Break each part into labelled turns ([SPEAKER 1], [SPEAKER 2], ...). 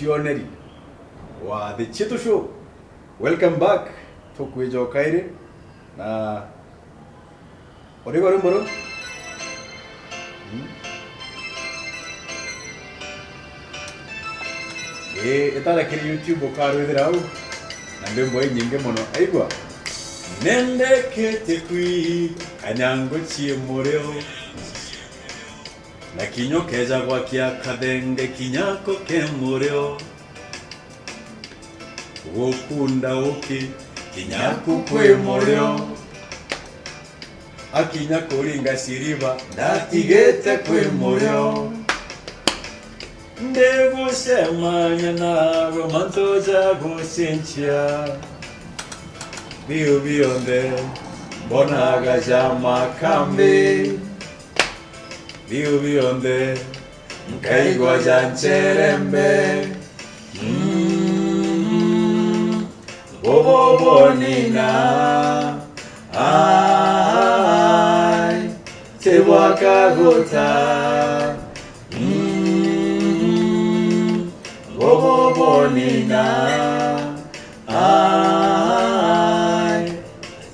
[SPEAKER 1] Kioneri wa The Cheto Show. Welcome back to Kwejo Kaire na Origori Mboro. Etala kiri YouTube okaru edirau na ndembo nyinge mono aigwa nende kete kui anyango chiemoreo na kinyo keja gwa kia kadenge kinyako kemoreo wokunda oki kinyaku kwemoreo akinya koringa siriba ndatigete kwemoreo ndego semanya nawe mantoja gosenchia bio bionde bonaga jama kambe bio bionde mkaigwa jancherembe bobo bonina ai tewaka gota bobo bonina ai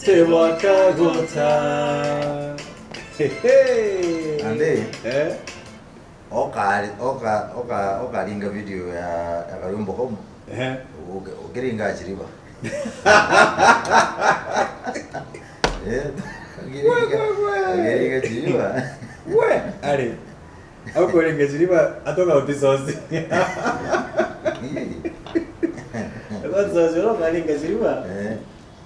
[SPEAKER 1] tewaka gota
[SPEAKER 2] ande oka ringa video ya karumbo kom ukiringa chiriba ukiringa chiriba
[SPEAKER 1] we ari au kuringa chiriba atoka utisosi What's wrong kuringa chiriba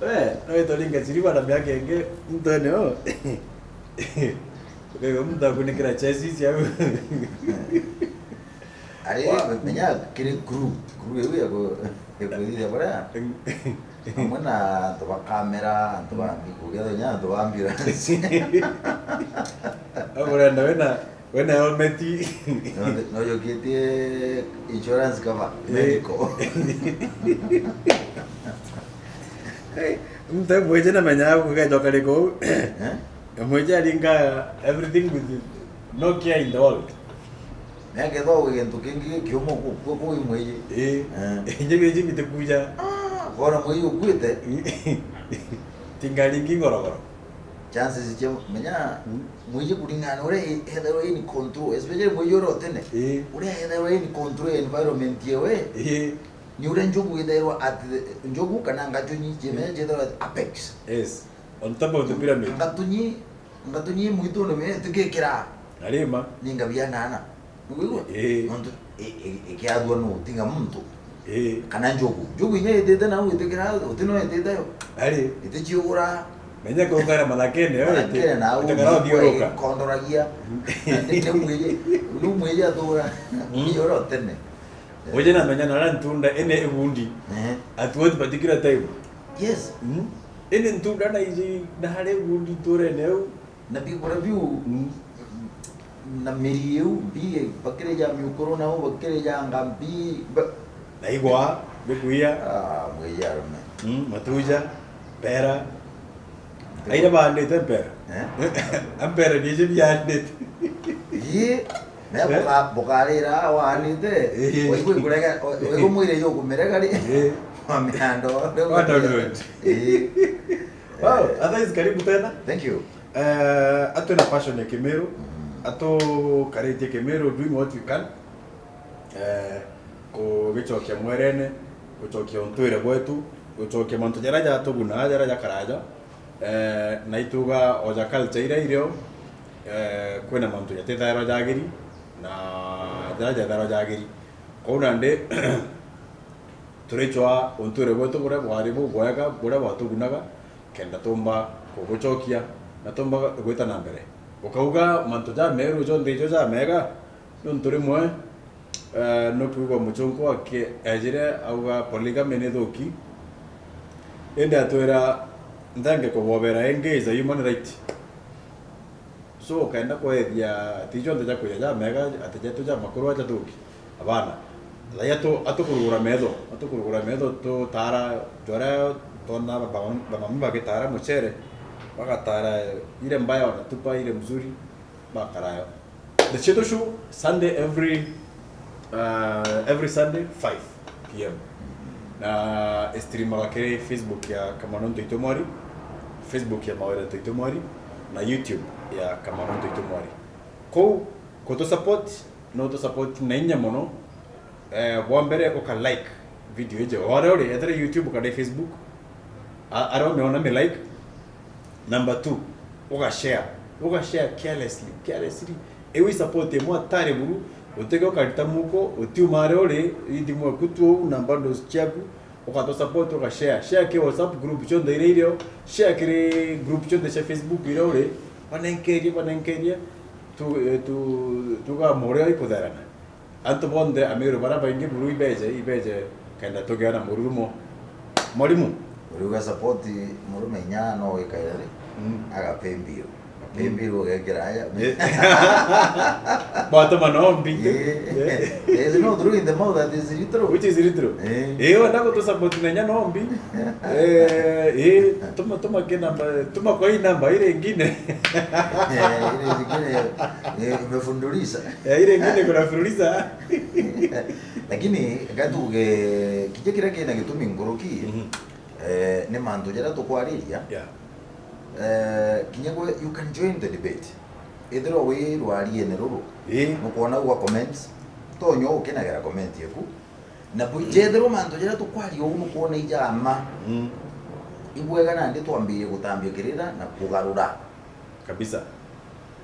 [SPEAKER 1] we no itoringa chiriba na miaka enge ntone o Kaya mta kunikira chassis ya
[SPEAKER 2] ari menya kiri crew yewe yako ya bora amana to kamera to bikuga nya to ambira
[SPEAKER 1] ahora wena helmet
[SPEAKER 2] no yo kiti insurance cover medical
[SPEAKER 1] mta boje na menya kuga dokare ko Moja ringa everything with Nokia in the world.
[SPEAKER 2] Naya quedó güey en tu kingi kiomo ko imweje.
[SPEAKER 1] Nje beji bitakuja.
[SPEAKER 2] Gora mweje ukwete.
[SPEAKER 1] Tingali ngoro.
[SPEAKER 2] Chances je menya mweje kulingana ore hedero in control especially mweje rotene. Ore hedero in control environment yewe. Ni ure njogu hedero at njogu kana ngatunyi je menya hedero at apex.
[SPEAKER 1] Yes. On top of the pyramid.
[SPEAKER 2] Ngatunyi muito no me tukekira.
[SPEAKER 1] Alima.
[SPEAKER 2] Ninga bianana. Ngwigo. Onto ke adwa no tinga muntu. Kana njogu nye ededa na utekira utino ededa yo.
[SPEAKER 1] Ali.
[SPEAKER 2] Ite chiura.
[SPEAKER 1] Menya ko ngara malakene yo.
[SPEAKER 2] Ite na
[SPEAKER 1] dioroka.
[SPEAKER 2] Kondoragia. Ite mweje. Lu mweje adora. Yoro tene.
[SPEAKER 1] Oje na menya na ntunda ene ebundi. At what particular time?
[SPEAKER 2] Yes.
[SPEAKER 1] Ene ntunda na iji na hare ebundi tore neu.
[SPEAKER 2] Na bi biu na meriu bi bakere ja mi corona o bakere ja ngambi
[SPEAKER 1] na igwa bekuya
[SPEAKER 2] mweja rome
[SPEAKER 1] matuja pera aida ba ande tempera ampera ni je biande
[SPEAKER 2] ye na bokalera wa anite oi kui kurega oi ko muire yo kumerega ri mamiando
[SPEAKER 1] wow otherwise karibu tena.
[SPEAKER 2] Thank you.
[SPEAKER 1] Ato na passion ya Kemeru, ato karate ya Kemeru, doing what we can. Ko gichokia mwerene, guchokia ontwire gwetu, guchokia mantu jaraja ato guna jaraja karaja. Na ituga oja culture ira irio, kwena mantu ya tetharo jagiri na jaraja tharo jagiri. Ko nande turechoa ontwire gwetu bure bwarimu bwega bure bwatugunaga kenda tomba ko guchokia na tomba gweta na mbere ukauga mantu ja meru jo ndejo ja mega nturi mwe no kugo muchonko ake ajire auga polygamy ne thoki ende atwera ndange ko bobera engage human right so kaenda ko ya tijo ndeja ko ya mega ateja to ja makuru aja thoki abana la yato atokurura medo to tara jora tona baba ke tara muchere wakatara ile mbaya wanatupa ile mzuri bakarayo. The Cheto Show Sunday every every Sunday 5 p.m. Na streamaga kiri Facebook ya Kamanon Toitomori, Facebook ya Mawera Toitomori, na YouTube ya Kamanon Toitomori. Ko to support na inya mono wambere oka like video je ore etere YouTube ka Facebook aro meona me like. Number 2 oka share carelessly ewi support mo tare buru uteke okarita muko utiumare ore idimwe kutu na bundles chaku okato support oka share ke WhatsApp group chonde ile share kire group chonde cha Facebook ile ore panenkeria tu ga more ikodarana anto bonde amiru baraba ingi buru ibeje kanda togera murumo morimu
[SPEAKER 2] uruga support murume nyano ikaire aga pembiro gekiraya
[SPEAKER 1] Bottom on big.
[SPEAKER 2] There's no true in the mouth that is true.
[SPEAKER 1] Which is true. Wana to support nanya no mbi. Tuma ke namba, tuma kwa hii namba ile nyingine.
[SPEAKER 2] Ile nyingine imefundulisa.
[SPEAKER 1] Ile nyingine kuna fundulisa.
[SPEAKER 2] Lakini gatu kije kira kina gitumi ngoroki. Ne mando jara to kwariria.
[SPEAKER 1] Yeah.
[SPEAKER 2] Kinyago you can join the debate. Either way rwari ene ruru. Mukona wa comments. Tonyo ukenagera comment yeku. Na bujethero mando jara to kwari o mukona ijama. Ibwega nandi twambire gutambia kirira na kugarura.
[SPEAKER 1] Kabisa.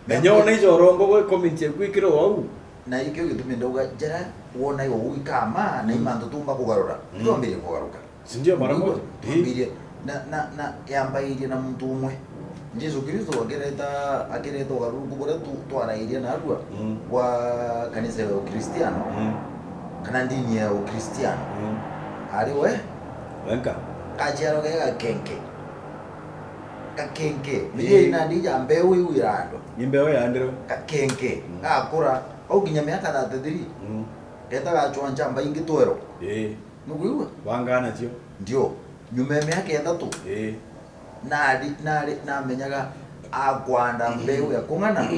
[SPEAKER 1] Nanyo na ijo rongo go comment yeku ikiro wau.
[SPEAKER 2] Na ikyo gitumi ndoga jara wona yo wikama na imando tumba kugarura. Twambire kugaruka.
[SPEAKER 1] Sindio mara moja.
[SPEAKER 2] Twambire na yambairie na muntu umwe. Jesu Kristo akireta ugaruru kuria twarairie na arua kwa kanisa ya Ukristiano kana dini ya Ukristiano ari we
[SPEAKER 1] wenka
[SPEAKER 2] kachero kakenke niye ina ndija mbeu iwirando
[SPEAKER 1] imbeo ya ndero
[SPEAKER 2] kakenke akura au ginya miaka 33 eta gachwanja mba ingi twero nuguiwa
[SPEAKER 1] wangana tio
[SPEAKER 2] ndio nyume miaka 3 na menyaga agwanda mbeu ya kungana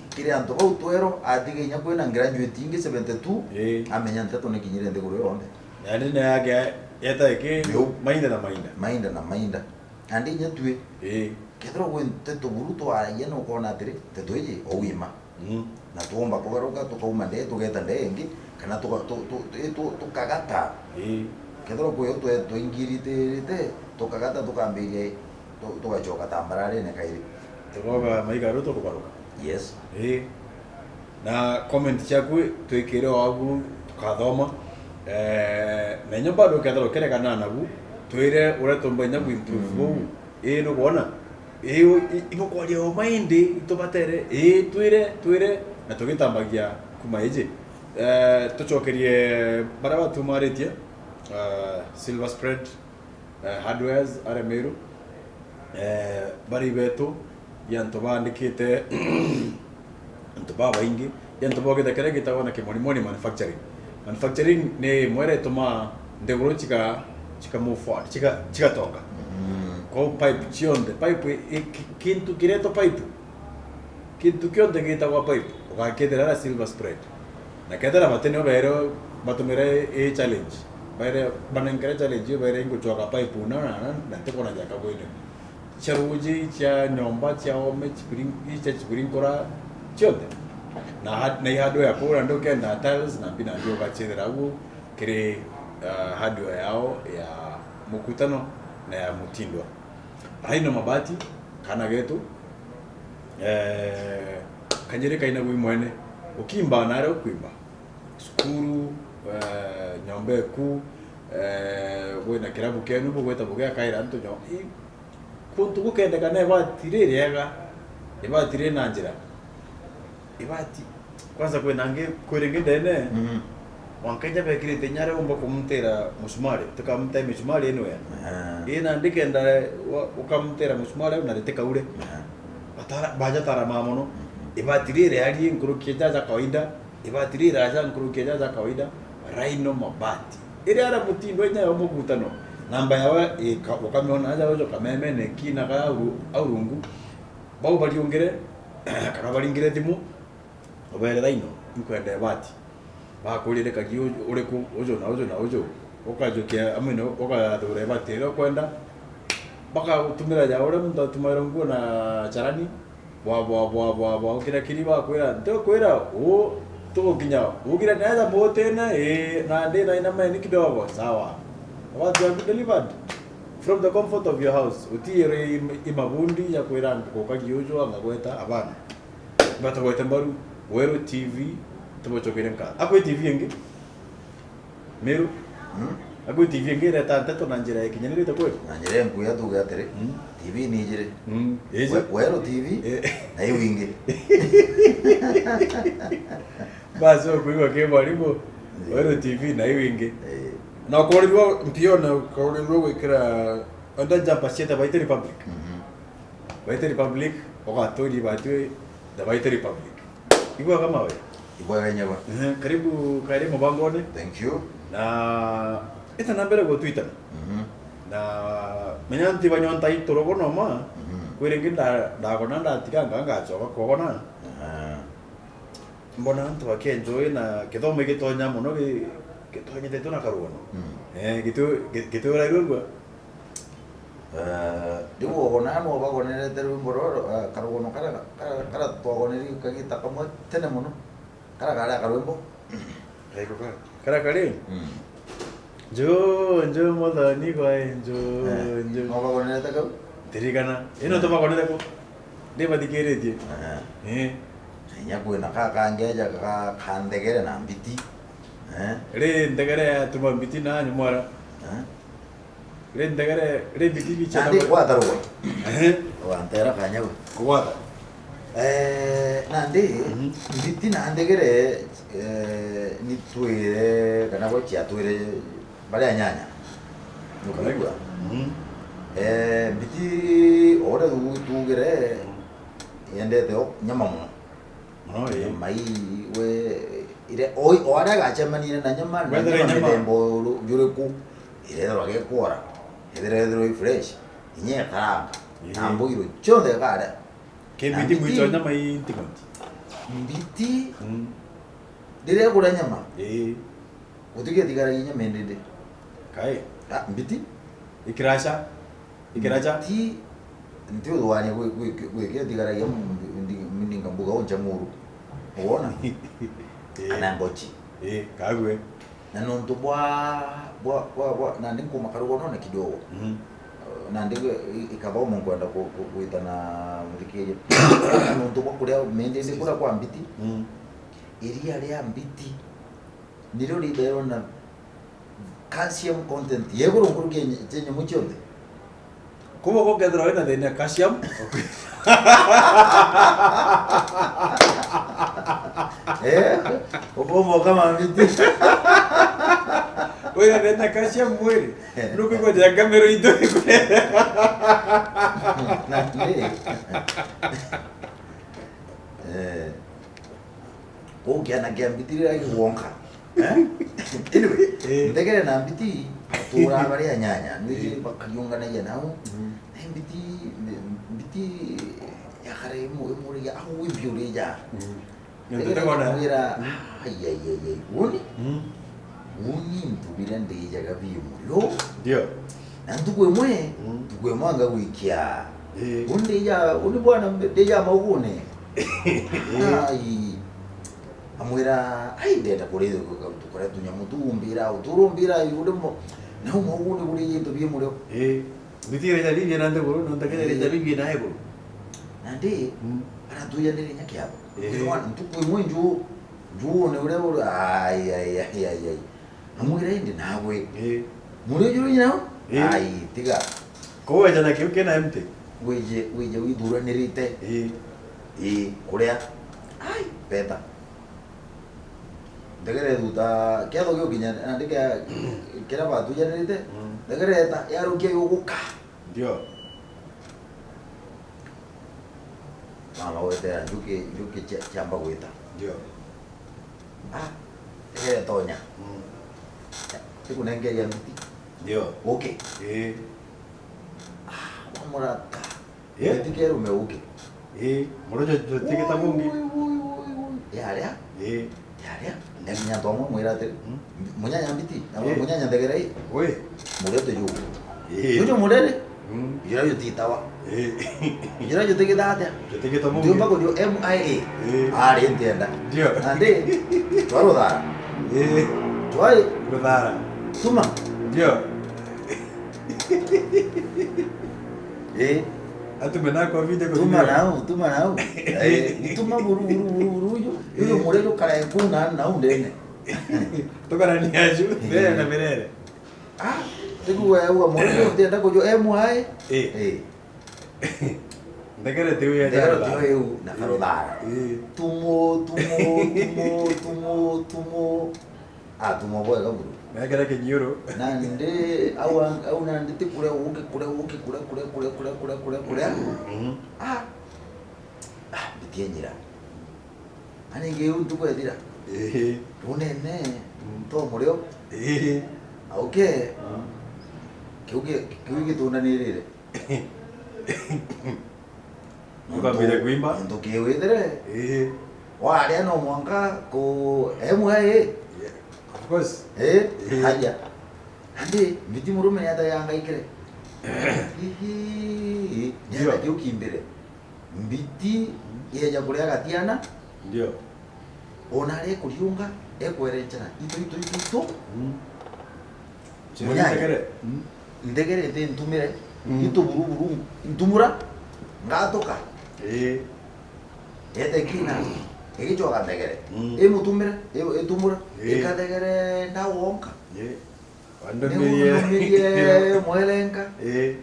[SPEAKER 2] kire anto bau twero atige nya kwena graduate ingi 72 amenya ntato ne kinyire ndeguro yonde
[SPEAKER 1] yani na yake yeta ke mainda andi nya tue kedro gwente to buruto aye no kona tire te toje owima na tuomba kugaruka tukauma nde tugeta ndengi kana to kagata kedro kuyo to ingirite tukagata tukambirie tugachoka tambarare ne kairi tugoga maigaru to kugaruka
[SPEAKER 2] yes
[SPEAKER 1] na comment chaku tuikire wagu tukathoma menyo bado kedro kere kana nagu tuire ure tombanya ku improve no bona iko kwa dio mind itobatere tuire na tugitambagia kumaije tuchokerie baraba tumaretie silver spread hardwares aremeru bari betu yantoba ndikite antoba baingi yantoba ke dakere gitawana ke moni manufacturing ne mwere toma ndegoro chika move forward chika tonga ko pipe chionde pipe kintu kireto pipe kintu kionde gitawa pipe ukakedera silver spread na kedera batene bero batumire challenge bare banankere challenge bare ngochoka pipe na tekona jaka boine charuji cha nyomba cha ome chipiring kora chionde na hardware ya kura ndo kenda tiles na bina ndio kachedera ugo kire hardware yao ya mukutano na ya mutindwa haina mabati kana getu kanyere kaina gwi mwene ukimba naro kwimba skuru nyombe ku wena kirabu kenu bugweta bugya kaira nto nyo kuntu gukende kana batirerega ibatire nanjira ibati kwanza kwenange kwerenge dene wankaja bekire tenyare umba kumtera musumari tukamta musumari eno ya ina ndikenda ukamtera musumari unalete ule atara baja tara mamono ibatirire ali nkurukieta za kawaida ibatirire aja nkurukieta za kawaida raino mabati ile ara mutindo nya yo mugutano namba yawe ukamiona aja wezo kameme ne kina ka aurungu bau baliongere kana balingire timu obere raino nkwende bati bakulire kagi uriku ujo na ujo ukajukia amino ukathura batiro kwenda baka utumira ja ure muntu atumira nguo na charani bwa ukira kiri bakwira ndo kwira u tuginya ugira naza motena na ndina ina mani kidogo sawa what you have delivered from the comfort of your house utire imabundi ya kwira kokagi ujo angagweta abana batagweta mbaru wero TV tumochokere nka akwe TV yengi meru akwe TV yengi reta nteto na njira ikinyanirite kwe
[SPEAKER 2] na njira nkuya tuga atere TV ni njire wero TV na iwinge
[SPEAKER 1] basi okuigwa ke mwalimu wero TV na iwinge na korirwo mpiona korirwo gwikira onda jumper sheta Baite Republic Baite Republic okatori batwe the Baite Republic igwa kama wewe
[SPEAKER 2] ibwa nyaba
[SPEAKER 1] karibu Mabangone.
[SPEAKER 2] Thank you.
[SPEAKER 1] Na ita nambere go Twitter. Na menyanti banyonta itoro kono ma. Kwiringinda ndakona ndatikanga ngachoka kokona. Mbona antu bakenjoy na kithomo gitonya muno gitonyete tuna karuono. Gitu raigwa.
[SPEAKER 2] Digo bona no bagonere teru bororo karuono kara togoneri kagita kamo tene muno. Kara karuembo.
[SPEAKER 1] Kaiko kara. Jo moda ni ko jo.
[SPEAKER 2] No bagonere takau.
[SPEAKER 1] Tirigana. Ino to bagonere ko. De badikere tie.
[SPEAKER 2] Nya kuena ka ngeja ka khandegere na mbiti.
[SPEAKER 1] Re ndegere tuma mbiti na nyumara. Re ndegere re mbiti bicha.
[SPEAKER 2] Andi kwa tarwa. Wa antera kanya ko.
[SPEAKER 1] Kwa.
[SPEAKER 2] Nandi mbiti na ndegere ni tuire kana ko chia tuire bale nyanya. Nukaigwa. Mbiti ora tugere yende teo nyama mo. Mai we ire oi ora ga chamani na nyama na nyama tembo yureku ire ro ge kora ire ro fresh inye kara ambo iro chonde gara
[SPEAKER 1] ke mbiti muito nyama intikonti
[SPEAKER 2] mbiti dire gura nyama utige tigara nyama ndende
[SPEAKER 1] kai
[SPEAKER 2] mbiti
[SPEAKER 1] ikiracha
[SPEAKER 2] ti ndio duani we ke tigara nyama ndinga mbuga onja muru uona ana ngochi
[SPEAKER 1] kagwe
[SPEAKER 2] na nonto bwa na ndinko makarugono na kidogo na ndiko ikabao mungu kwenda kuita na mudikije na nonto bwa kuria mende ndikura kwa mbiti iria ria mbiti niro libero na calcium content yegoro nguruge chenye muchonde
[SPEAKER 1] kubo ko kedro ina de calcium
[SPEAKER 2] Obomo kama mbiti
[SPEAKER 1] oiga de calcium muere no ko ya camero ito
[SPEAKER 2] o kia na kia mbiti ria wonka anyway ndegere na mbiti tura bari nyanya ni bakayunga na yana mbiti ya kare mu ya awu biure ja ndegere na mira ayayay uni ntubira ndeja gabiyo
[SPEAKER 1] ndio
[SPEAKER 2] na ndugwe mwanga wikia undeja uni bwana ndeja maugune ai amwira ai ndenda kureze tukora tunyamutumbira uturumbira yudemo na maugune kuri yito bimuryo
[SPEAKER 1] bitire ya libya nande buru nonda kene ya libya nae buru
[SPEAKER 2] nande ara tuya ndere nyakyabo mwana ntukwe mwenju juone ure ure ai amwira indi nawe muri juru nyao ai tiga
[SPEAKER 1] ko jana kiu kena mte
[SPEAKER 2] weje widura nirite kuria ai peta degere duta kiado kyo kinya andike kera batu ya nirite degere ta yaru kyo yokuka
[SPEAKER 1] ndio
[SPEAKER 2] mama wete juke chamba weta
[SPEAKER 1] ndio
[SPEAKER 2] degere tonya siku nenge ya miti
[SPEAKER 1] ndio
[SPEAKER 2] okay murata tikero meuke
[SPEAKER 1] morojo tiketa mungi
[SPEAKER 2] yaria
[SPEAKER 1] yaria
[SPEAKER 2] Nenya tomo mwirate. Munyanya mbiti.
[SPEAKER 1] Eh.
[SPEAKER 2] Munyanya ndegerei.
[SPEAKER 1] Oi.
[SPEAKER 2] Murete yu.
[SPEAKER 1] Eh.
[SPEAKER 2] Yujo murere.
[SPEAKER 1] Mm.
[SPEAKER 2] Yira yo titawa.
[SPEAKER 1] Eh.
[SPEAKER 2] Yira yo tege data.
[SPEAKER 1] Yo te quito
[SPEAKER 2] Ndio
[SPEAKER 1] muy.
[SPEAKER 2] mpaka ndio MIA.
[SPEAKER 1] Eh.
[SPEAKER 2] Ari entienda.
[SPEAKER 1] Ndio.
[SPEAKER 2] Ande. Twaro dara.
[SPEAKER 1] Eh.
[SPEAKER 2] Twai
[SPEAKER 1] Rodara.
[SPEAKER 2] tuma.
[SPEAKER 1] Ndio.
[SPEAKER 2] Eh.
[SPEAKER 1] Atumena kwa video kwa
[SPEAKER 2] Tuma
[SPEAKER 1] video.
[SPEAKER 2] nao, tuma nao. Eh, tuma buru yo. Yo murero kala kuna na undene.
[SPEAKER 1] Toka na niaju. Bere na berere.
[SPEAKER 2] Ah, tiku wewe murero entienda ko yo MIA.
[SPEAKER 1] Eh. Ndekere te uya
[SPEAKER 2] Ndero
[SPEAKER 1] jara.
[SPEAKER 2] tio eu na karodara.
[SPEAKER 1] Eh.
[SPEAKER 2] Tumo. Ah, tumo boy kaburu.
[SPEAKER 1] Ndekere ke nyoro.
[SPEAKER 2] Nande au nande tikure uke kure.
[SPEAKER 1] Mhm.
[SPEAKER 2] Ah. Ah, bitienjira. Ani ge untu ko edira.
[SPEAKER 1] Eh.
[SPEAKER 2] Unene. To mureo.
[SPEAKER 1] Eh.
[SPEAKER 2] Okay. Kiuge tunanirire.
[SPEAKER 1] Ukambire kuimba?
[SPEAKER 2] Ndo kiwedere.
[SPEAKER 1] Eh.
[SPEAKER 2] Wale no mwanga ko MIA.
[SPEAKER 1] Of course.
[SPEAKER 2] Haja. Ande mbiti murume yata yanga ikire. Hihi. Nyaka kiukimbire. Mbiti yeja kuria gatiana.
[SPEAKER 1] Ndio.
[SPEAKER 2] Onare kuriunga ekwerenchana. Ito.
[SPEAKER 1] Munyanya. Ndekere.
[SPEAKER 2] Ndegere te ntumire. Ito buru. Ntumura. Ngatoka.
[SPEAKER 1] Eh.
[SPEAKER 2] Ete kina. Ekicho akandegere.
[SPEAKER 1] Mm.
[SPEAKER 2] Emutumire. Etumura.
[SPEAKER 1] Eh.
[SPEAKER 2] Ekadegere ndawonka.
[SPEAKER 1] Eh. Wando
[SPEAKER 2] Mirie mwelenka.
[SPEAKER 1] Eh.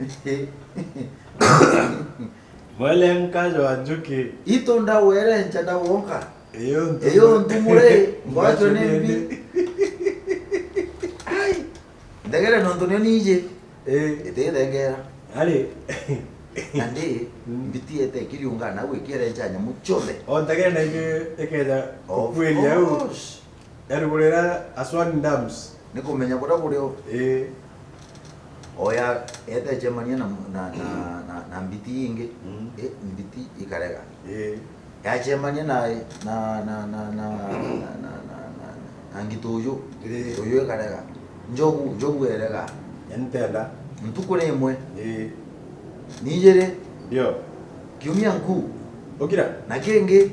[SPEAKER 1] Mwelenka jo anjuki.
[SPEAKER 2] Ito ndawerencha ndawonka.
[SPEAKER 1] Eyo
[SPEAKER 2] Eyo ntumure. Ngwacho nembi. Ai. Ndegere nontonio nije. Ete degera.
[SPEAKER 1] Ali.
[SPEAKER 2] Nande mbiti ete kiriunga na wekerencha nyamu chole.
[SPEAKER 1] Ndegere na ekeja kweli au. Erugurira Aswan Dams.
[SPEAKER 2] Nikumenya bora bureo. Oya ete chemania na mbiti inge. Mbiti ikarega. Ya chemania na ngitoyo. Toyo ikarega. Njogu erega.
[SPEAKER 1] Entenda.
[SPEAKER 2] Ntukure imwe. Nijere.
[SPEAKER 1] Ndio.
[SPEAKER 2] Kiumia nkuu.
[SPEAKER 1] Okira.
[SPEAKER 2] Na kenge.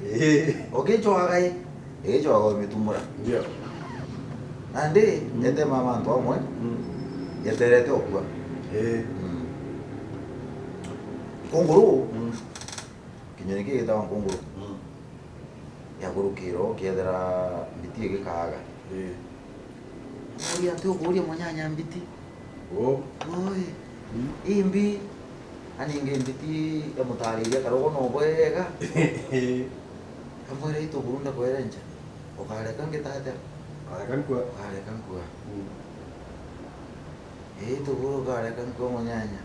[SPEAKER 2] Okecho agai. Echo agai mitumura.
[SPEAKER 1] Ndio.
[SPEAKER 2] Ande ete mama ndo amwe. Yeterete okwa. Konguru. Kinyoni kigeta konguru. Ya guru kiro kiedera mbiti gikaga. Uri ante okuri munyanya mbiti.
[SPEAKER 1] Oh.
[SPEAKER 2] Oi. Imbi aninge mbiti ya mutariria karogo no bwega. Kamwere ito burunda kwerenja. Okare kange tata.
[SPEAKER 1] Akan kwa.
[SPEAKER 2] Okare kankua. Ito buru kare kankua munyanya.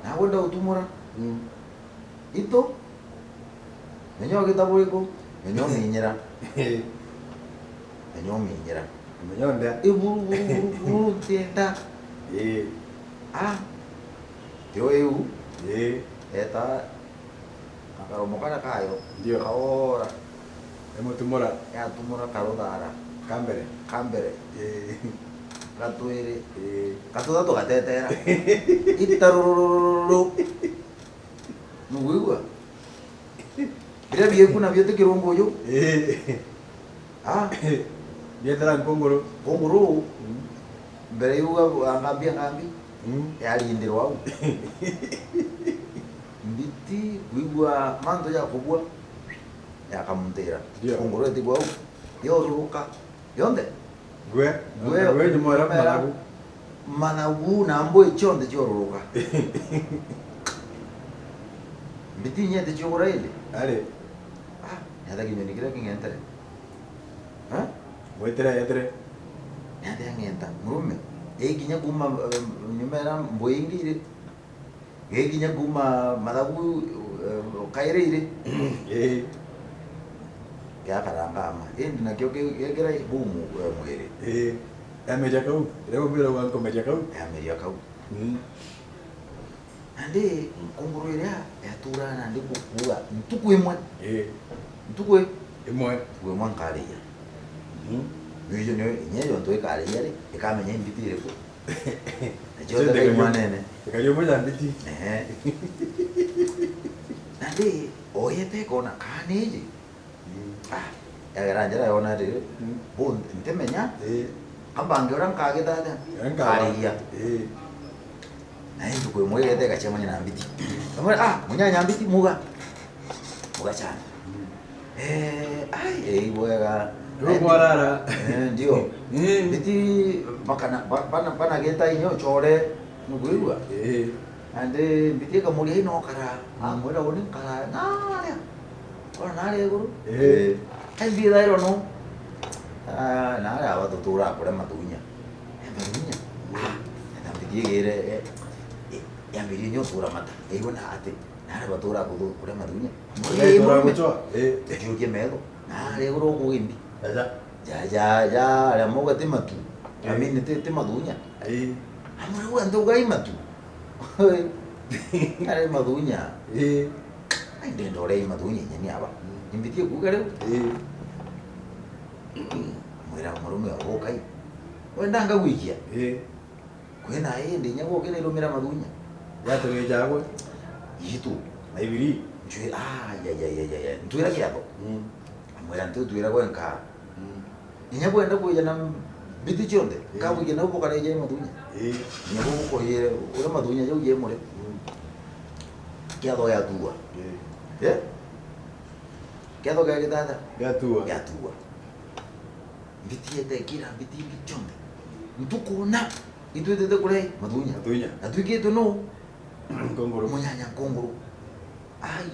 [SPEAKER 2] Na wenda utumura. Ito. Menyo kitaburiko. Menyo minyera. Menyo minyera.
[SPEAKER 1] Menyonda.
[SPEAKER 2] Buru tienda. Ah. Tio eu. Eta akaromokana kayo.
[SPEAKER 1] Ndio.
[SPEAKER 2] Ahora.
[SPEAKER 1] Tumora.
[SPEAKER 2] Ya tumura karodara. Kambere. Katuere. Katuda to gatetera. Itaruru. Nuguigua. Bila biye kuna biye te kirombo yo. Ah.
[SPEAKER 1] Biye tara kongoro.
[SPEAKER 2] Kongoro. Mbere yuga ngambi. Yali indiro au. Mbiti guigua mando ya kubwa. Ya kamuntera. Kongoro eti bwau. Yo ruka. Yonde.
[SPEAKER 1] Gwe ni mora managu.
[SPEAKER 2] Managu na ambo ichonde choruka. Mbiti nyete chokora ile.
[SPEAKER 1] Ale.
[SPEAKER 2] Ah, yata kinyoni kira kingentere. Ha?
[SPEAKER 1] Wetere.
[SPEAKER 2] Yata ngenta. Murume. Kinya kuma nyumera mboingi ile. Kinya kuma managu kaire ile. Ya karanga ama. Na kyo kira bumu mwere.
[SPEAKER 1] Ameja kau. Leo mbira wangu meja kau.
[SPEAKER 2] Ameja kau. Ande kunguru iria yatura nandi gukua ntuku imwe ntuku
[SPEAKER 1] imwe
[SPEAKER 2] gwe nkariya bijo ne nyeyo ntwe kariya ri ikamenya imbitire ko ejo ndege mwanene
[SPEAKER 1] kariyo mwana mbiti
[SPEAKER 2] nandi oyete kona kaneje yaranjira yona ri bon ntemenya ambange orang kagedada kariya naye ntuku imwe yete gachemanya na mbiti munyanya mbiti muga cyane bwega
[SPEAKER 1] Rugwarara
[SPEAKER 2] ndio biti bana geta inyo chore nuguirwa ande biti ka muri no kara amora woni kara nare guru ai vida ero no nare aba tutura por matunya matunya na biti gere ya mbiri nyo tura mata wona ate nare batura kudu por matunya
[SPEAKER 1] tora mucho
[SPEAKER 2] yo que medo nare guru kuindi ya la moga te matu a mí te maduña amor ando gai matu are maduña ai de dore maduña ni aba inviti ku gare muera moro me abo kai wenda nga wikia kwena ndi nyago kile lo mira maduña
[SPEAKER 1] ya te ve ya go
[SPEAKER 2] yitu
[SPEAKER 1] ai biri
[SPEAKER 2] njue ya ntuira kiapo muera ntu tuira kwenka ninya kwenda kuja na biti chonde ka kuja na upo kare je madunya nyabo ko ye ora madunya je ye more kiado ya tua kiado ka dada
[SPEAKER 1] ya tua
[SPEAKER 2] biti ete kira biti chonde ntukuna itu tete kule madunya atuike to no
[SPEAKER 1] kongoro
[SPEAKER 2] munyanya kongoro ay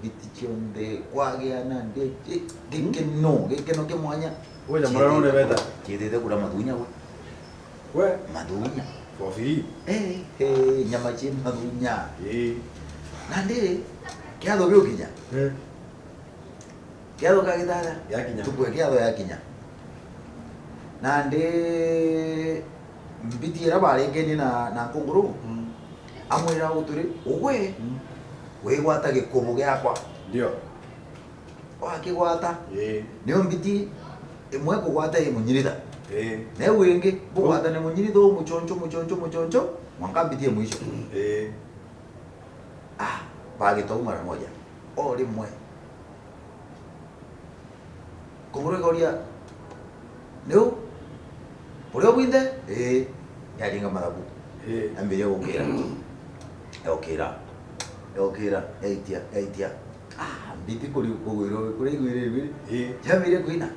[SPEAKER 2] biti chonde kwage anande que no que muanya
[SPEAKER 1] oye mora no beta
[SPEAKER 2] kide de kula madunya
[SPEAKER 1] we
[SPEAKER 2] madunya
[SPEAKER 1] fofi
[SPEAKER 2] nyama chini madunya nande kiado byo kinya kiado ka gitara
[SPEAKER 1] yakinya
[SPEAKER 2] tukwe kiado yakinya nande biti era bare ngeni na kongoro amwira uturi ogwe we gwata gikubu gyakwa
[SPEAKER 1] ndio
[SPEAKER 2] wakigwata niyo mbiti imwe kugwata imunyirida ne wenge kugwata ne munyirida muchoncho mwanga mbiti mwisho bagito mara moja oli mwe kumure goria no pore obinde yaringa marabu ambiye okira eitia mbiti kuri gwire jamire kuina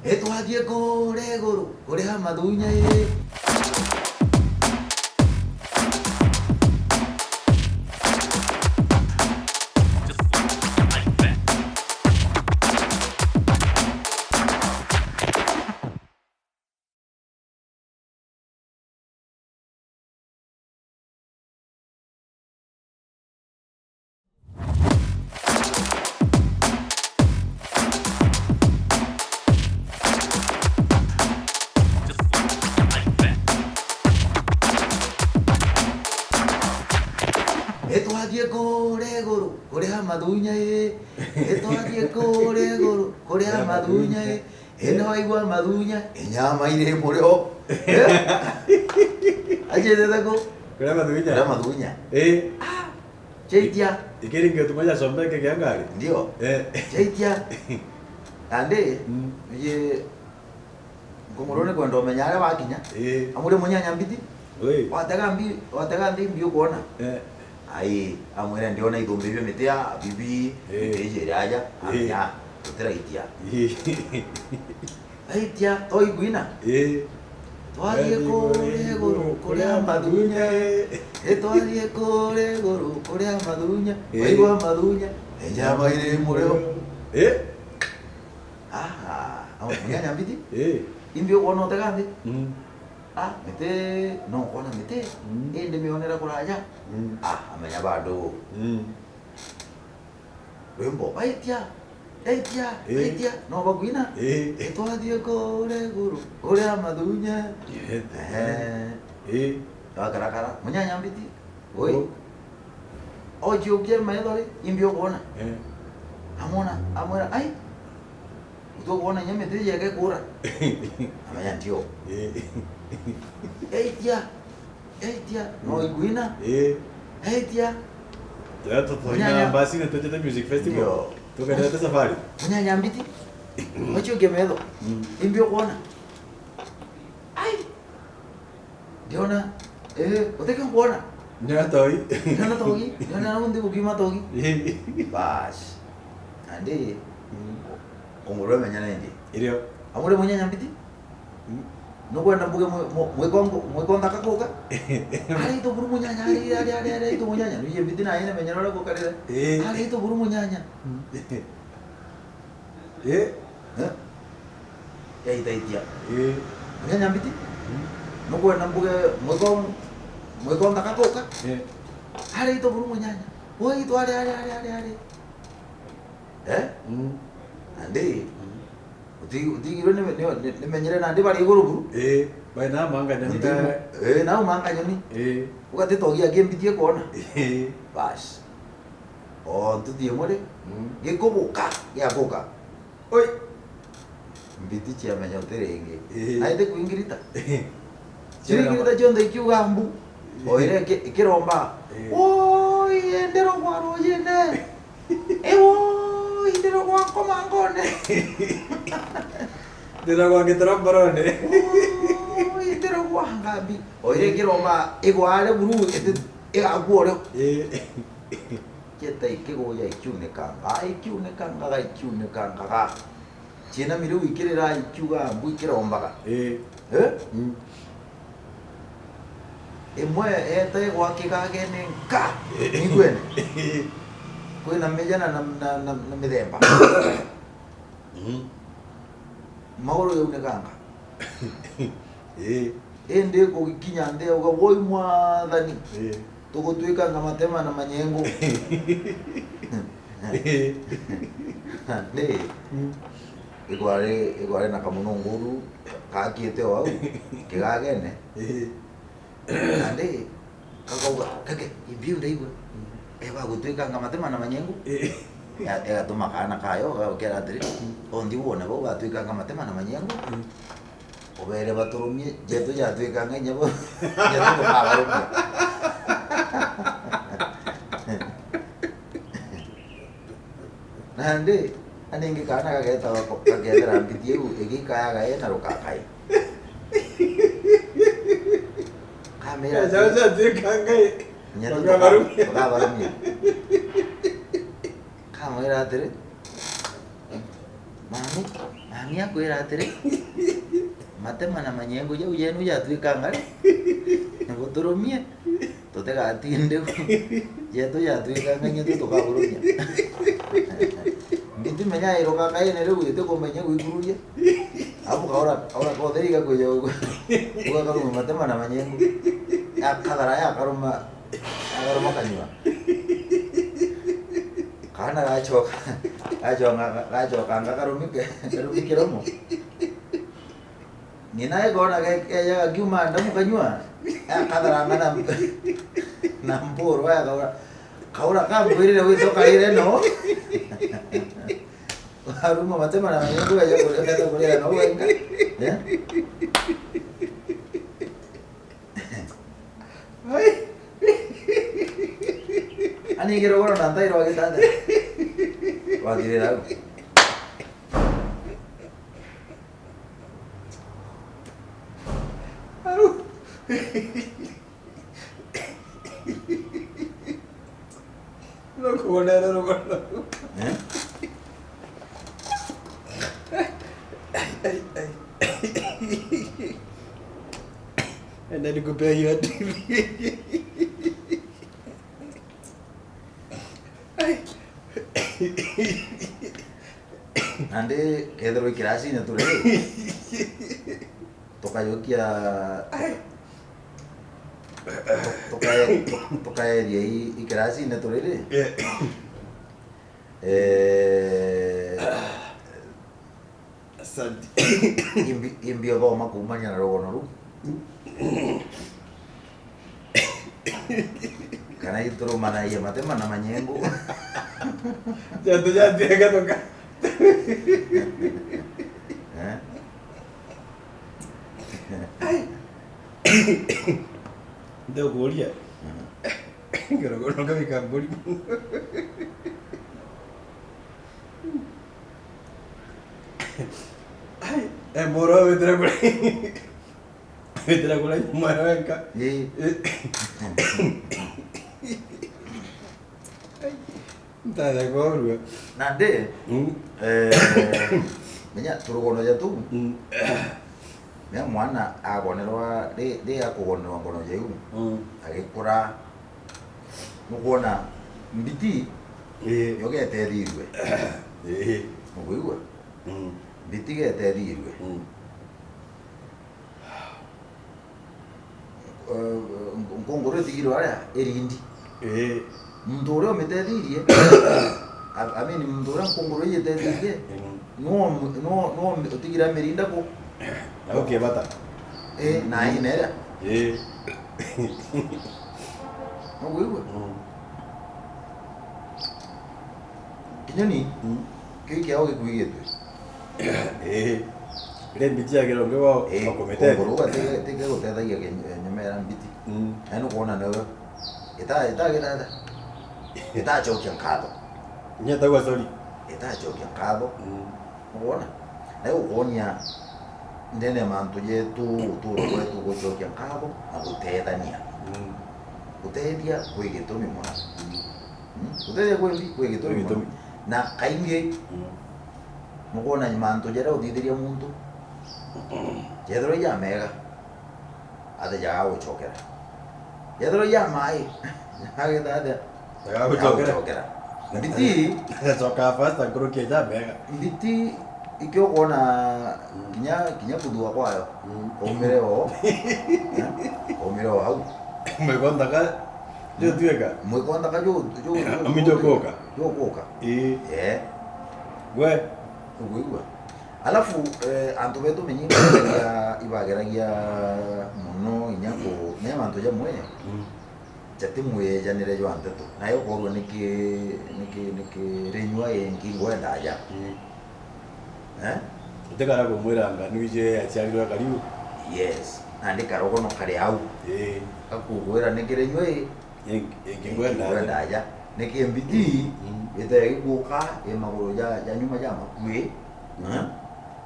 [SPEAKER 2] etwathie kure guru kuri ha madunya etwathie kure guru kuri ha madunya etwathie kure guru kuri ha madunya eno aigua madunya enyama ire murio aje dedako kuri madunya cheitia
[SPEAKER 1] ikiringe tumoja sombeke kiangali
[SPEAKER 2] ndio cheitia ande ye ngomorone kwenda menyara bakinya amure munyanya mbiti watega mbi mbio kuona ai amwera ndiona idombe byo metea bibi eje raja amya tera itia aitia toi guina twathie kure guru kuria madunya twathie kure guru kuria madunya aigua madunya enyama ire murio munyanya mbiti imbio kuona tega ndi mete no kona mete ende mionera kuraja amenya bado wembo aitia no bagwina etwathie kure guru kuria madunya akarakara munyanya mbiti oi oye ukier maedore imbio kuona amona ai uto kuona nyame tije yake kura amanya ndio tia no iguina tia
[SPEAKER 1] ya totoina basi na tote music festival to kana ta safari
[SPEAKER 2] munyanya mbiti oye ukemedo imbio kuona ai diona uteke kuona
[SPEAKER 1] ya toi
[SPEAKER 2] Nana togi, nana undi bukima togi. Bas. Ande kongoro menyana ndi.
[SPEAKER 1] Irio.
[SPEAKER 2] Amure munya nyambiti? No kwenda mbuge mwekonda kakoka. Ari to buru munya nyari ari to munya nyari. Ye biti na ine menyana ro kokare. Ari to buru munya nyari. Ita itia. Munya nyambiti? No kwenda mbuge mwekonda kakoka. Hari itu buru munyanya. Wah itu ada. Ande. Uti kiro ne menyere nande bari guru buru.
[SPEAKER 1] Bai na manga nyani ka.
[SPEAKER 2] Na manga nyani. Uka te togi agi mbitie kona. Bas. Oh, tu dia more. Ge ko buka, ya buka. Oi. Mbiti chia menyo terenge. Ai te kuingirita. Ingirita jonda ikiuga mbu. Oire kiromba. Oi, endero kwaro yene. Oi, endero kwa komangone.
[SPEAKER 1] Ndira kwa ngitara barone.
[SPEAKER 2] Oi, endero kwa ngabi. Oire kiromba igware buru ete agwore. Keta ikigoya ikyune kanga ga. China miru ikirira ikyuga mbu kiromba ga. Emwe ete gwakigage nenka nigwene kwina mejana na midemba mauro yune kanga ende ko kinyande uga woi mwathani tugutwika nga matema na manyengo ne igware na kamununguru kakiete wao kigagene ande kakauga kake ibiu ndaiwe eba gutwika nga matema na manyengo ya tuma kana kayo kera atiri ondi wona bo batwika nga matema na manyengo obere baturumye jeto ya twika nga nyabo jeto kabarumye nande aningi kana kageta wako kagera mbitiu egikaya gaena rukakai kamera
[SPEAKER 1] Jaja dikangai.
[SPEAKER 2] Kabarumye. Kamera atiri. Mami aku era atiri. Matema na manyengo ya uyenu ya twikangare. Ngotoromie. Tote gatinde. Yeto ya twikanga nyeto tokaburumye. Ngiti menya iroka kai nere uyete komenya uiguruye. Abu ahora koderiga kuyo. Uga karu matema na manyengo. Akadara ya karuma kanywa. Kana gacho kanga karumi kiromo. Nina gona ya giuma ndamu kanywa. Akadara ngana nampur wa kaura kambiri we to kaire no. Haruma matema na manyengo ya kule no wenga. Ya. Ani kira orang nanti iro kita ada. Wah diri tahu.
[SPEAKER 1] Aduh. Lo kona lo. Ay. Anda di kupayo at
[SPEAKER 2] Ande kedro kirasi na tule. Tokayo kia tokayo dia ikirasi na tule.
[SPEAKER 1] Asante.
[SPEAKER 2] Imbio goma kumanya na rogo noru. kana itoro mana ya matema na manyengo
[SPEAKER 1] ya tiene toka Ndio kulia. Kero kono kami kamburi. Ai, moro vetra kula. Vetra kula mara venka. Ntada koru.
[SPEAKER 2] Nade. Menya turugono ya tu. Menya mwana agonerwa de akugonerwa ngono yeu. Agikura nukuona mbiti yogeterirwe. Mugwigwa. Mbiti geterirwe. Ngongoro tigiro ara erindi. Muntu uria umitethiriye amini muntu uria ngongoro yetethiriye no utigira mirinda ko
[SPEAKER 1] okay bata
[SPEAKER 2] na inera no wewe kinyoni kiki yao gikuigetwe
[SPEAKER 1] ile mbiti yake ronge wao bakomete
[SPEAKER 2] ngongoro tege gutethagia nyemera mbiti eno kuona nawe itachokia nkatho
[SPEAKER 1] nyeta kwa sori
[SPEAKER 2] itachokia nkatho unaona na ukonia ndene mantu yetu kwetu gucokia nkatho na gutethania gutethia kwi gitumi mwana gutethia kwi gitumi na kaingi mugona mantu jera uthithiria muntu jethro ya mega ate ya gucokera jethro ya mai agethada
[SPEAKER 1] gucokera
[SPEAKER 2] mbiti
[SPEAKER 1] soka fasta kurukia ja mega
[SPEAKER 2] mbiti ikyo kuona kinya kudua kwayo umireo hau
[SPEAKER 1] mwekonda ka jo tueka
[SPEAKER 2] mwekonda ka jo
[SPEAKER 1] amijo koka we
[SPEAKER 2] ugwe alafu antu betu menyinga ya ibageragia muno inyako ne mantu ja mwe chati mwe janire jo anteto nayo korwa niki renywa yengi ngwenda ja
[SPEAKER 1] utekara kumwira nganu ije achiarirwa karibu
[SPEAKER 2] yes andi karogo no kare au akugwira nigire nywe ngwenda ja niki mbiti ite iguka emaguru ya nyuma ya makwe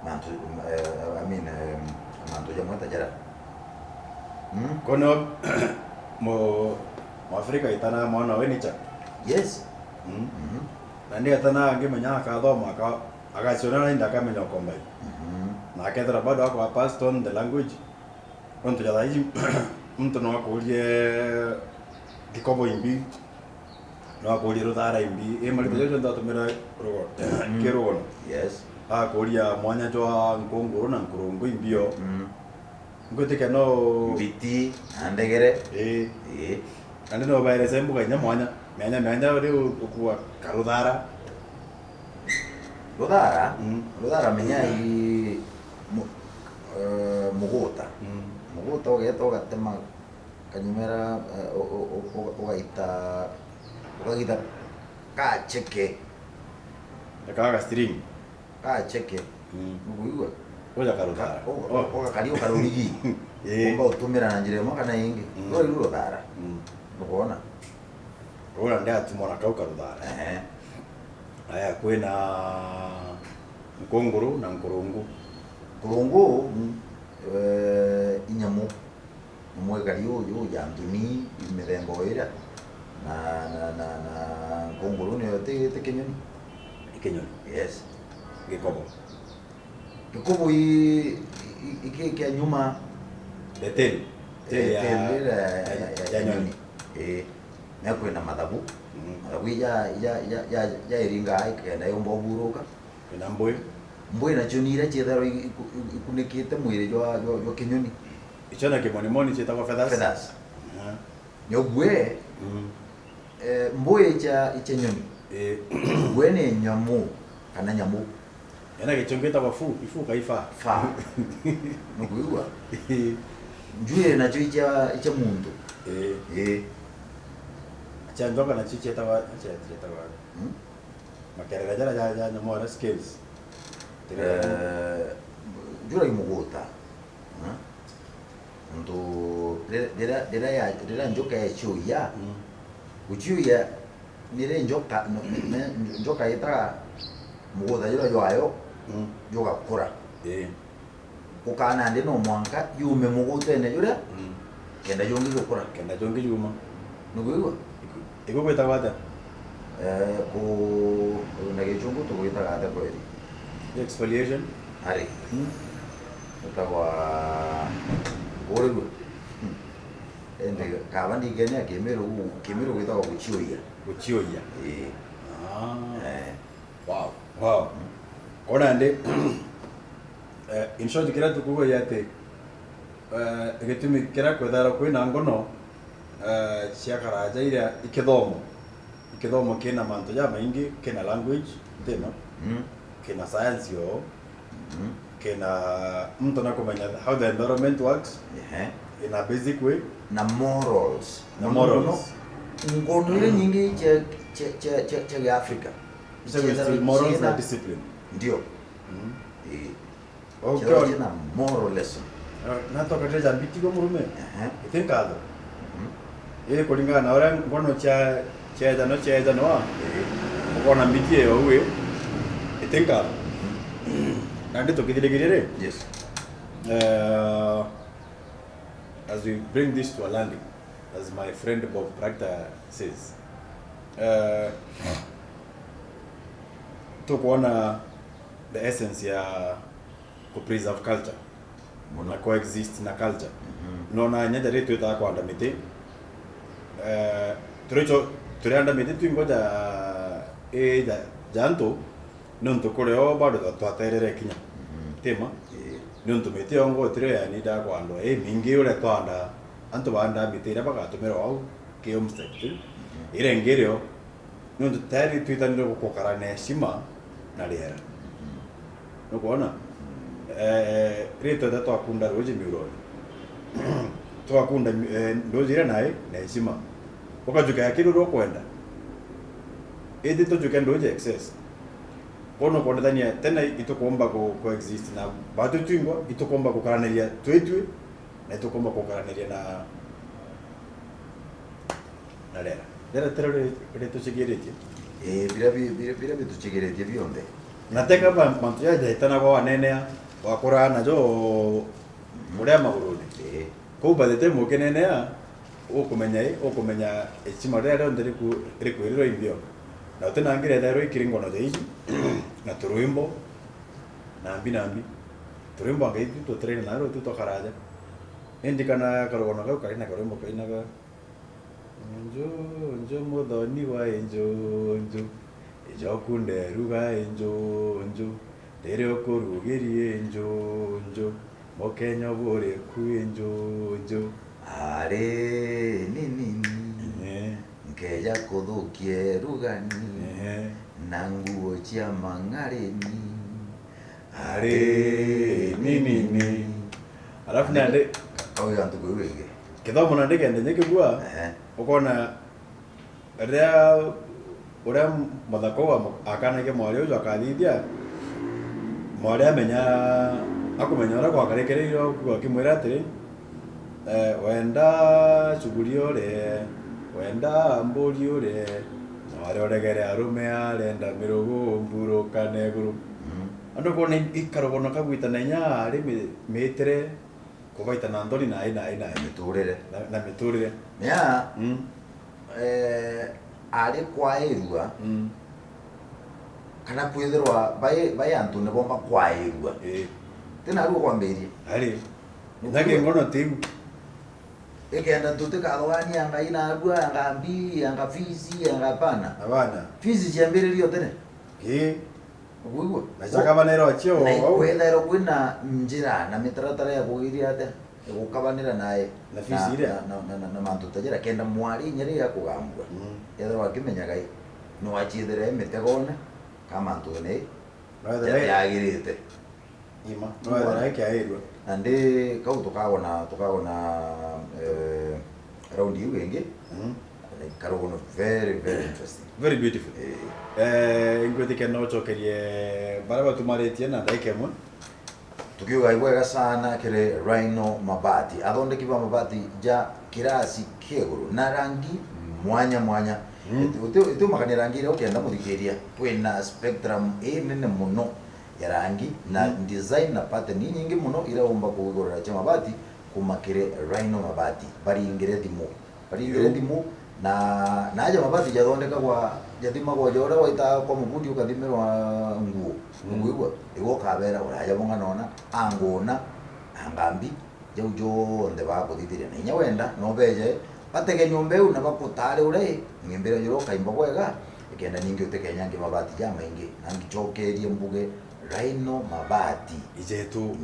[SPEAKER 2] mantu mantu ya mweta jara
[SPEAKER 1] kono mo Afrika itana mwana wenicha
[SPEAKER 2] yes
[SPEAKER 1] nandi atana ngimenya akathoma agaciona inda kamenya kombai na akethera bado ako passed on the language onto ya daiji mtu no akulie kikobo imbi no akulie ruthara imbi e mali bejo ndo tumira rogo kero
[SPEAKER 2] yes
[SPEAKER 1] akulia mwanya jwa nkongoro na nkurungu imbio ngoteke no
[SPEAKER 2] biti andegere
[SPEAKER 1] ande no baire sembu kanya mwanya menya uri ukuwa karuthara
[SPEAKER 2] Rudara menya i mugota ugeto ugatema kanyumera ugaita kacheke
[SPEAKER 1] kaga string
[SPEAKER 2] kacheke muguigwa
[SPEAKER 1] oja karuthara
[SPEAKER 2] kari ukarurigi umba utumira na njira imwe kana ingi ruri rudara nukona
[SPEAKER 1] rura ndia tumora kau karuthara aya kwina nkongoro na nkurungu
[SPEAKER 2] inyamu mwegari uyu yanduni imithemba ira na nkongoro ni yote kinyoni yes
[SPEAKER 1] gikobo
[SPEAKER 2] iki kia nyuma
[SPEAKER 1] beteli
[SPEAKER 2] ya nyoni na kwina mathabu ya iringa ikenda yomba buruka
[SPEAKER 1] ina mbui
[SPEAKER 2] na chunira chethero ikunikite mwire jwa kinyoni
[SPEAKER 1] ichona kimonimoni chitagwa feathers
[SPEAKER 2] nyogwe mbui cha nyoni ngwe ni nyamu kana nyamu
[SPEAKER 1] ena kichongeta kwa ifu kaifa
[SPEAKER 2] fa nukuiwa njue nacho icha muntu
[SPEAKER 1] Chanjoka na chicheta wa makerera jara nyamora skills
[SPEAKER 2] jura imugota ndo dera njoka ya chuya uchuya nire njoka ita mugota jura yoayo joka kura ukana ndino mwanka yume mugota ene jura kenda jongi juma nuguiwa
[SPEAKER 1] iko kweta wata
[SPEAKER 2] ko nagechungu to kweta gata kweli
[SPEAKER 1] exfoliation
[SPEAKER 2] ari utawa orebu ende kabandi gene kemero kweta kuchioya
[SPEAKER 1] wow ona ande in short kira tukugo yate getumi kira kwethara kwina ngono ciakaraja iria ikithomo kina manto ja maingi kina language ndino kina science yo kina mtu na kumenya how the environment works in a basic way
[SPEAKER 2] na morals ngono ile nyingi cha Africa
[SPEAKER 1] morals na discipline
[SPEAKER 2] ndio okay na moral lesson
[SPEAKER 1] natoka teja mbitigo murume itinkado kulingana na ora ngono cheza no ukona mbitie wewe itinkado nandi tokithirigirire
[SPEAKER 2] yes
[SPEAKER 1] as we bring this to a landing, as my friend Bob Proctor says, to kuona the essence ya ku preserve culture na coexist na culture nona nyanja retu ita kwanda miti turianda miti twingoja janto nonto kureo bado twaterere kinya tema nonto miti ongo tire ya ni da kwando mingi ule twanda anto banda miti ra baka tumero au ke umstek ire ngerio nonto tari twitandiro kokarane shima na lera no kuona reto da twakunda roje miuro twakunda ndozira naye na heshima ukajuka yakiru ro kwenda edi to juka ndoje excess ono kwa ndani tena itokomba coexist na bado twingwa itokomba kukaneria twetwe na itokomba kukaneria na lera tere reto chigeretie
[SPEAKER 2] bila tuchigeretie bionde
[SPEAKER 1] na tenga mantu ya tena kwa wanene wakora na jo muria maguruni ko badete mo kenenea okumenya echima rero ndiri ku rikwiriro imbio na tena ngire rero ikiringo no jeiji na turuimbo nambi turuimbo ngaitu to train na ro tu to karaja indikana karono ka karina karuimbo kaina ka njo modoni wa njo kunde ruga njo tere okorugerie njo mokenya bore ku njo
[SPEAKER 2] are nini ngeja kuthukie rugani na nguo cia mangareni
[SPEAKER 1] are nini alafu nande
[SPEAKER 2] au yantu kwege
[SPEAKER 1] kithomo nande kende nyekigua ukona ria uria mathako wa akana ke mwari ujo akathithia mwari amenya akumenya ora kwa karekereiro kwa kimwira atiri wenda shughuli ore wenda mburi ore wale oregere arume arenda mirugu mburuka neguru ando kone ikarogona kagwita na nya ari metere kubaita na ndori na
[SPEAKER 2] miturire
[SPEAKER 1] na miturire
[SPEAKER 2] ya ari kwairua kana kwithirwa bai antu ne bomba kwairua tena ruo kwambirie
[SPEAKER 1] ari nake ngono tiu
[SPEAKER 2] ekenda tutikathoani anga ina arua anga mbi anga fizi anga pana
[SPEAKER 1] abana
[SPEAKER 2] fizi ciambiririo tene uguo
[SPEAKER 1] na chakabanero achio
[SPEAKER 2] au kwethero kwina njira na mitaratara ya kugiria ate gukabanira naye
[SPEAKER 1] na fizi ire
[SPEAKER 2] na mantu tajira kenda mwari nyeri ya kugambwa ethero akimenya gai no achithere mitegone kama antu ne yagirite
[SPEAKER 1] ima no ethera ikiairwa
[SPEAKER 2] ande kau tukagona raundi iu ingi karogono very interesting,
[SPEAKER 1] very beautiful. Ingwete keno chokerie baraba tumaretie na ndaike mwe
[SPEAKER 2] tukiuga igwega sana kire Rhino mabati athondeki ba mabati ja kirasi kieguru na rangi mwanya itu makani rangi ile ukienda muthikiria kwina spectrum nene muno ya rangi na design na pattern nyingi muno iraumba kugorera cha mabati kumakire Rhino mabati bari ingire thimu na naja mabati jathondeka kwa jathima kwa jora waita kwa mubundi ukathimirwa nguo igo kabera uraja bonga nona angona angambi jaujo nde ba kuthithiria na inya wenda no beje batege nyumba u na bakutare ure ngimbere joro kaimba kwega ikenda ningi utekenya ngi mabati ja maingi nangi chokerie mbuge Rhino mabati
[SPEAKER 1] ijetu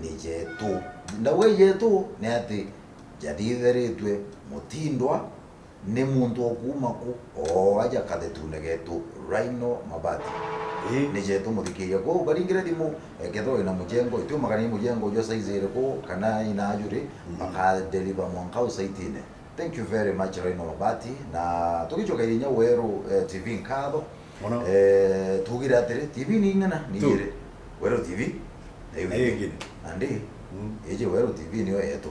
[SPEAKER 2] ndawe yetu ne ati jathitheretwe mutindwa ne muntu okuma ku aja kathetune getu Rhino mabati ni jetu muthikiria ko baringira thimu ketho ina mujengo itu magani mujengo jo size ire ko kana ina ajure maka deliver mwanka usaitine. Thank you very much Rhino mabati na tukichoka irinya weru TV nkatho tugira atire TV ni ngana ni ire weru TV
[SPEAKER 1] ayegine
[SPEAKER 2] andi eje weru TV niyo yetu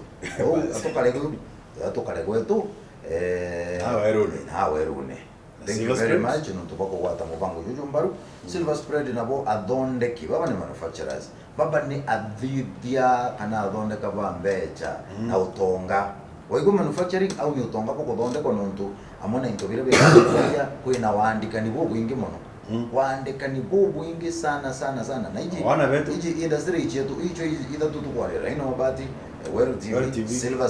[SPEAKER 2] atokale gwetu werune. Thank you very much nutubako gwata mubango jujumbaru Silver Spread nabo athondeki baba ni manufacturers baba ni athithia kana athondeka bambecha na utonga waigo manufacturing au ni utonga boko thondeka nontu amona into bire bya kwina wandikani bo bwingi muno wandikani bo bwingi sana na iji industry yetu icho ithatu tukware Rhino mabati Weru TV Silver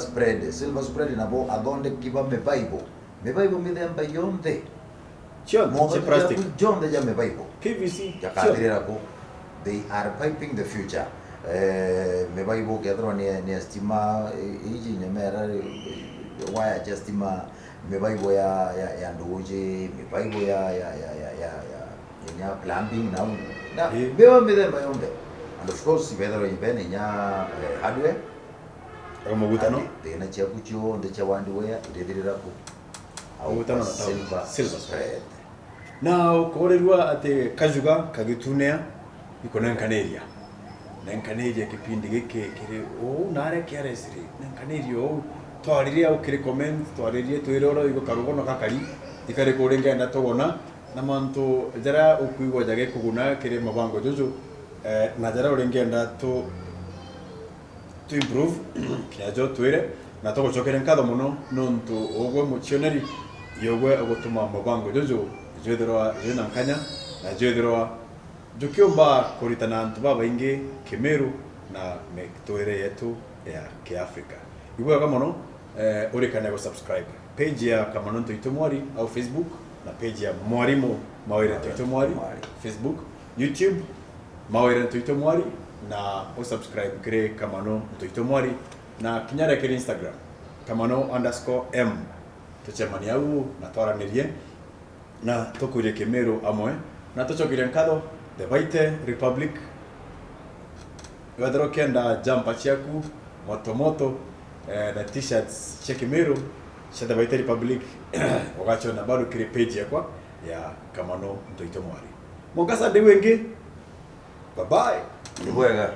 [SPEAKER 2] Spread nabo athondeki ba mebaibo mithemba yonthe
[SPEAKER 1] Chon plastic
[SPEAKER 2] jonde ja mebaibo
[SPEAKER 1] PVC
[SPEAKER 2] yakathirira ko they are piping the future mebaibo kethro ni stima iji nyemera waya just stima mebaibo ya ndoje mebaibo ya plumbing na beo mithemba yonthe and of course whether ibene nya hardware
[SPEAKER 1] omugutano
[SPEAKER 2] tena chaku chionde cha wandiwea irethirira ku
[SPEAKER 1] omugutano Silver Spread na ukorerwa ate kajuga kagitunea ikona nkaneria kipindi gike kiri nare kiaresiri nkanerio twariria ukiri comment twaririe twiroro igo karugono kakari ikare kurenga na togona na manto jara ukuigwa jage kuguna kiri mabango jojo na jara urengenda to improve kiajo twire na togochokera nkatho muno nontu ogwe muchioneri yogwe agotuma mabango jojo jwethirwa jena nkanya na jwethirwa jukiomba kuritana antu baba ingi Kimeru na mektoire yetu ya Kiafrika igwe kama urikane go subscribe page ya Kamano Ntoito Mwari au Facebook na page ya Mwarimu Mawira Ntoito Mwari Facebook YouTube Mawira Ntoito Mwari na usubscribe kire Kamano Ntoito Mwari na kinyara kire Instagram Kamano_M tuchemani au na twaranirie na tukurie Kimeru amwe na tuchokire nkatho the White Republic wadro kenda jumper chiaku moto na t-shirts cha Kimeru cha the White Republic wagacho na bado kire page yakwa ya Kamano Ntoito Mwari Mongasa de wenge bye bye.
[SPEAKER 2] Ni bwega.